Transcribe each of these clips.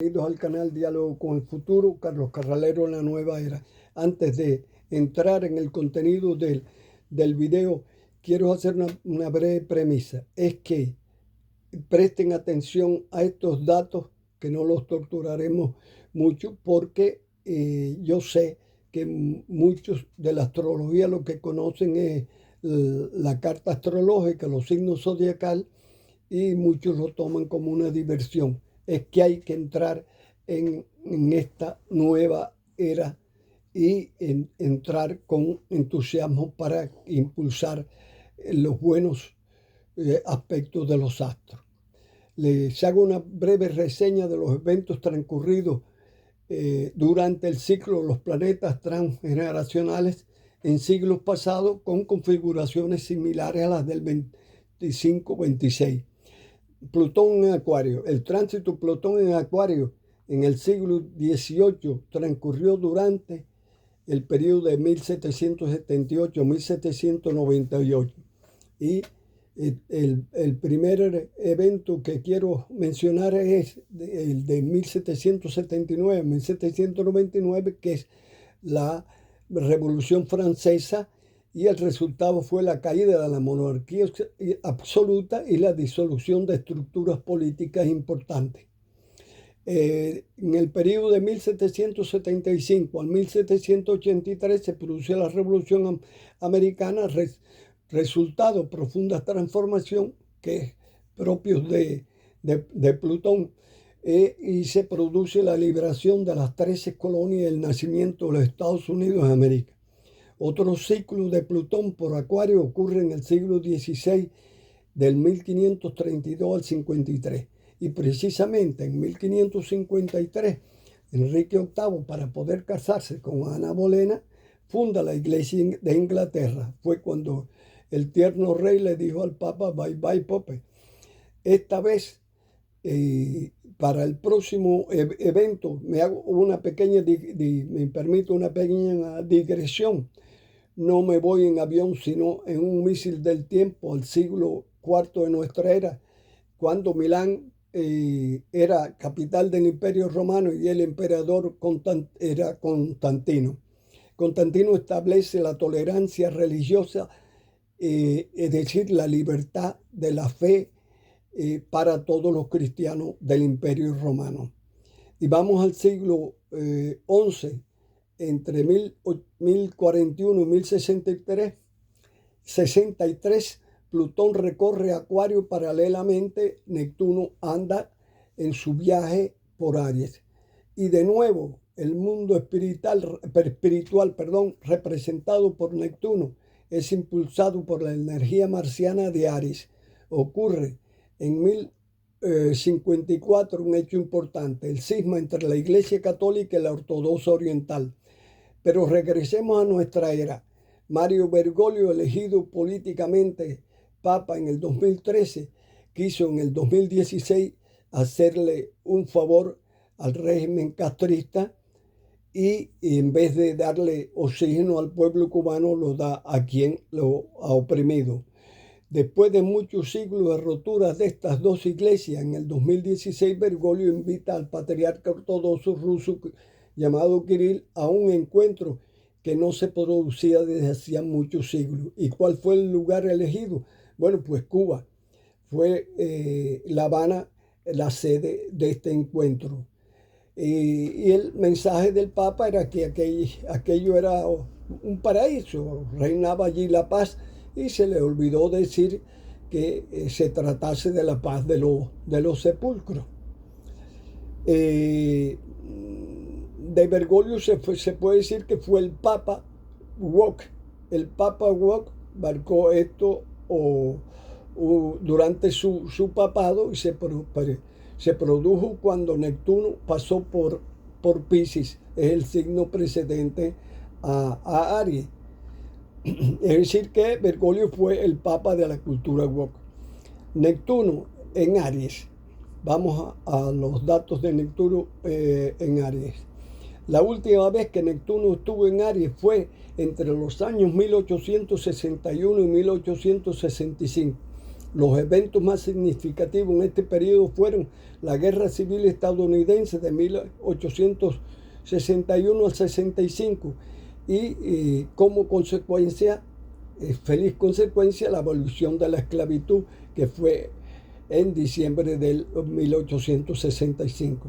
Bienvenidos al canal Diálogo con el Futuro, Carlos Carralero en la nueva era. Antes de entrar en el contenido del video, quiero hacer una breve premisa. Es que presten atención a estos datos, que no los torturaremos mucho, porque yo sé que muchos de la astrología lo que conocen es la carta astrológica, los signos zodiacal, y muchos lo toman como una diversión. Es que hay que entrar en esta nueva era y entrar con entusiasmo para impulsar los buenos aspectos de los astros. Les hago una breve reseña de los eventos transcurridos durante el ciclo de los planetas transgeneracionales en siglos pasados, con configuraciones similares a las del 25-26. Plutón en Acuario. El tránsito Plutón en Acuario en el siglo XVIII transcurrió durante el periodo de 1778 a 1798. Y el primer evento que quiero mencionar es el de 1779 a 1799, que es la Revolución Francesa, y el resultado fue la caída de la monarquía absoluta y la disolución de estructuras políticas importantes. En el periodo de 1775 al 1783 se produjo la Revolución Americana, resultado de profunda transformación que es propios de Plutón, y se produce la liberación de las 13 colonias y el nacimiento de los Estados Unidos de América. Otro ciclo de Plutón por Acuario ocurre en el siglo XVI, del 1532 al 53. Y precisamente en 1553, Enrique VIII, para poder casarse con Ana Bolena, funda la Iglesia de Inglaterra. Fue cuando el tierno rey le dijo al Papa: bye bye, Pope. Esta vez, para el próximo evento, me permito una pequeña digresión. No me voy en avión, sino en un misil del tiempo al siglo IV de nuestra era, cuando Milán era capital del Imperio Romano y el emperador era Constantino. Constantino establece la tolerancia religiosa, es decir, la libertad de la fe para todos los cristianos del Imperio Romano. Y vamos al siglo XI. Entre 1041 y 1063, Plutón recorre Acuario paralelamente. Neptuno anda en su viaje por Aries. Y de nuevo, el mundo espiritual, representado por Neptuno, es impulsado por la energía marciana de Aries. Ocurre en 1054 un hecho importante: el cisma entre la Iglesia Católica y la Ortodoxa Oriental. Pero regresemos a nuestra era. Mario Bergoglio, elegido políticamente Papa en el 2013, quiso en el 2016 hacerle un favor al régimen castrista, y en vez de darle oxígeno al pueblo cubano, lo da a quien lo ha oprimido. Después de muchos siglos de roturas de estas dos iglesias, en el 2016 Bergoglio invita al patriarca ortodoxo ruso llamado Kirill a un encuentro que no se producía desde hacía muchos siglos. ¿Y cuál fue el lugar elegido? Bueno, pues Cuba. Fue La Habana la sede de este encuentro. Y el mensaje del Papa era que aquello era un paraíso, reinaba allí la paz, y se le olvidó decir que se tratase de la paz de los sepulcros. De Bergoglio se puede decir que fue el Papa Wok. El Papa Wok marcó esto durante su papado, y se produjo cuando Neptuno pasó por Piscis, es el signo precedente a Aries. Es decir, que Bergoglio fue el Papa de la cultura Wok. Neptuno en Aries. Vamos a los datos de Neptuno en Aries. La última vez que Neptuno estuvo en Aries fue entre los años 1861 y 1865. Los eventos más significativos en este periodo fueron la Guerra Civil Estadounidense de 1861 al 65 y como consecuencia, feliz consecuencia, la abolición de la esclavitud, que fue en diciembre del 1865.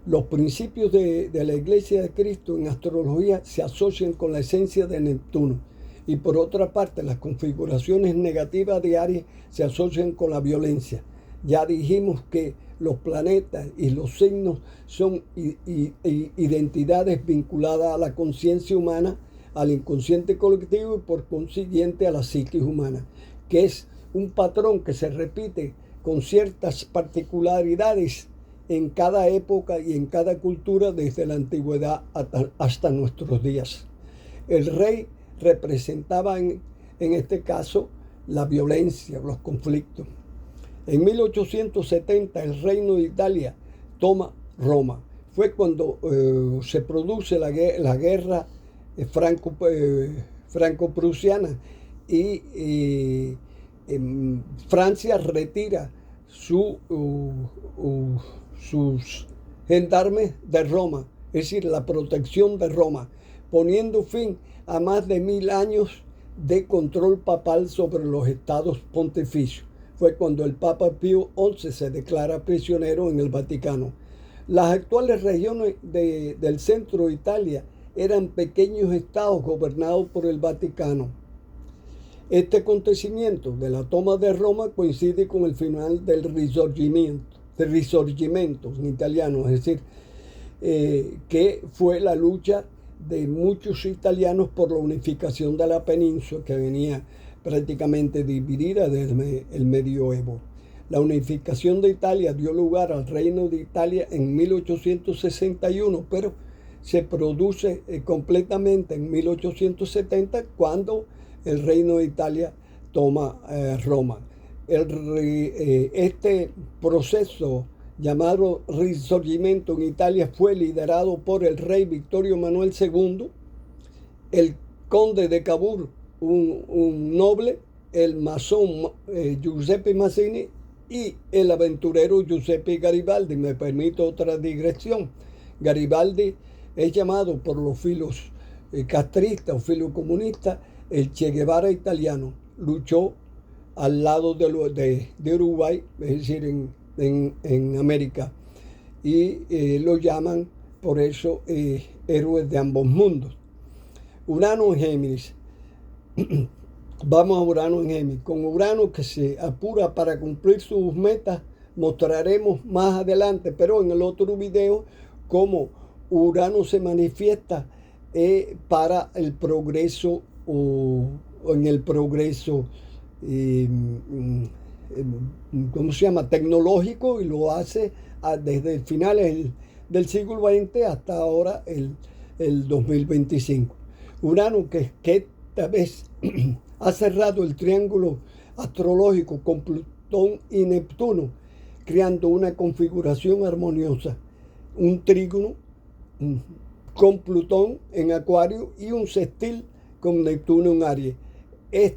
Los principios de la Iglesia de Cristo en astrología se asocian con la esencia de Neptuno, y por otra parte las configuraciones negativas de Aries se asocian con la violencia. Ya dijimos que los planetas y los signos son identidades vinculadas a la conciencia humana, al inconsciente colectivo y por consiguiente a la psiquis humana, que es un patrón que se repite con ciertas particularidades en cada época y en cada cultura desde la antigüedad hasta nuestros días. El rey representaba en este caso la violencia, los conflictos. En 1870 el Reino de Italia toma Roma. Fue cuando se produce la guerra franco-prusiana y Francia retira sus gendarmes de Roma, es decir, la protección de Roma, poniendo fin a más de 1000 años de control papal sobre los estados pontificios. Fue cuando el Papa Pío XI se declara prisionero en el Vaticano. Las actuales regiones del centro de Italia eran pequeños estados gobernados por el Vaticano. Este acontecimiento de la toma de Roma coincide con el final del Risorgimento en italiano, es decir, que fue la lucha de muchos italianos por la unificación de la península, que venía prácticamente dividida desde el medioevo. La unificación de Italia dio lugar al Reino de Italia en 1861, pero se produce completamente en 1870 cuando el Reino de Italia toma Roma. Este proceso llamado Risorgimento en Italia fue liderado por el rey Vittorio Emanuele II, el conde de Cavour, un noble, el masón Giuseppe Mazzini y el aventurero Giuseppe Garibaldi. Me permito otra digresión. Garibaldi es llamado por los filos castristas o filocomunistas el Che Guevara italiano. Luchó al lado de Uruguay, es decir, en América, y lo llaman por eso héroes de ambos mundos. Urano en Géminis. Vamos a Urano en Géminis. Con Urano, que se apura para cumplir sus metas, mostraremos más adelante, pero en el otro video, cómo Urano se manifiesta para el progreso o en el progreso ¿cómo se llama? Tecnológico, y lo hace desde finales del siglo XX hasta ahora el 2025. Urano, que esta vez ha cerrado el triángulo astrológico con Plutón y Neptuno, creando una configuración armoniosa, un trígono con Plutón en Acuario y un sextil con Neptuno en Aries. Es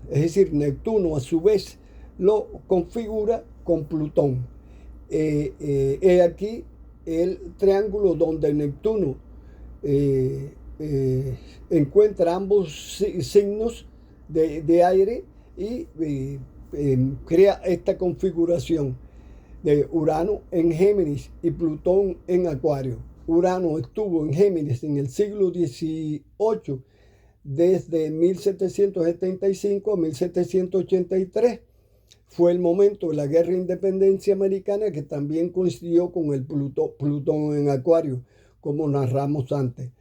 decir, Neptuno a su vez lo configura con Plutón. Aquí el triángulo donde Neptuno encuentra ambos signos de aire y crea esta configuración de Urano en Géminis y Plutón en Acuario. Urano estuvo en Géminis en el siglo XVIII, desde 1775 a 1783. Fue el momento de la Guerra de Independencia Americana, que también coincidió con el Plutón en Acuario, como narramos antes.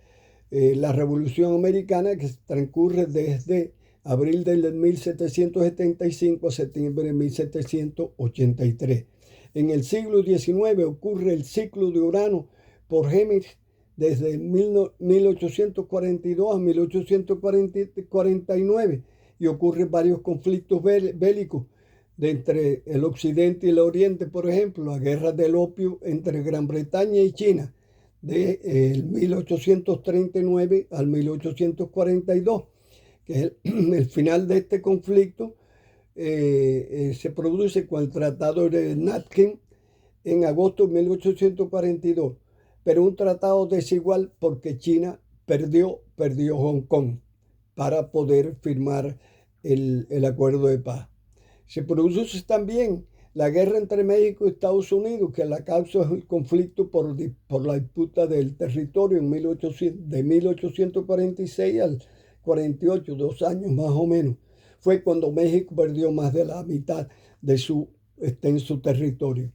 La Revolución Americana, que transcurre desde abril del 1775 a septiembre de 1783. En el siglo XIX ocurre el ciclo de Urano por Géminis desde 1842 a 1849, y ocurren varios conflictos bélicos entre el occidente y el oriente. Por ejemplo, la guerra del opio entre Gran Bretaña y China de 1839 al 1842, que es el final de este conflicto. se produce con el Tratado de Nanking en agosto de 1842, pero un tratado desigual porque China perdió Hong Kong para poder firmar el acuerdo de paz. Se produce también la guerra entre México y Estados Unidos, que la causa es el conflicto por la disputa del territorio de 1846 al 48, 2 años más o menos. Fue cuando México perdió más de la mitad de su extenso territorio.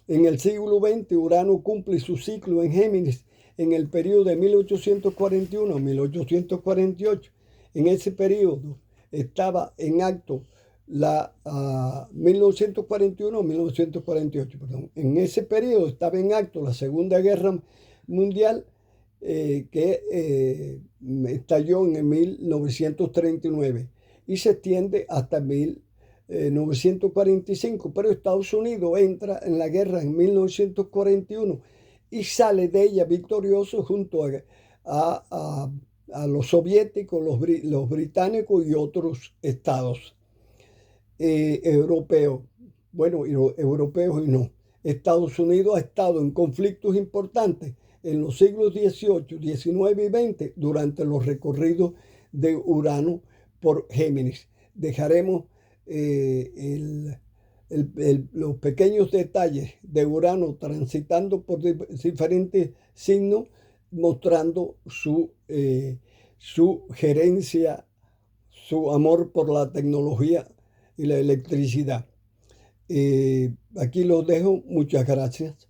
En el siglo XX, Urano cumple su ciclo en Géminis en el periodo de 1841 a 1848. En ese periodo estaba en acto 1941-1948, perdón. En ese periodo estaba en acto la Segunda Guerra Mundial, que estalló en 1939 y se extiende hasta 1945, pero Estados Unidos entra en la guerra en 1941 y sale de ella victorioso junto a los soviéticos, los británicos y otros estados europeos. Bueno, europeos y no. Estados Unidos ha estado en conflictos importantes en los siglos XVIII, XIX y XX durante los recorridos de Urano por Géminis. Dejaremos los pequeños detalles de Urano transitando por diferentes signos, mostrando su gerencia, su amor por la tecnología y la electricidad. Aquí los dejo. Muchas gracias.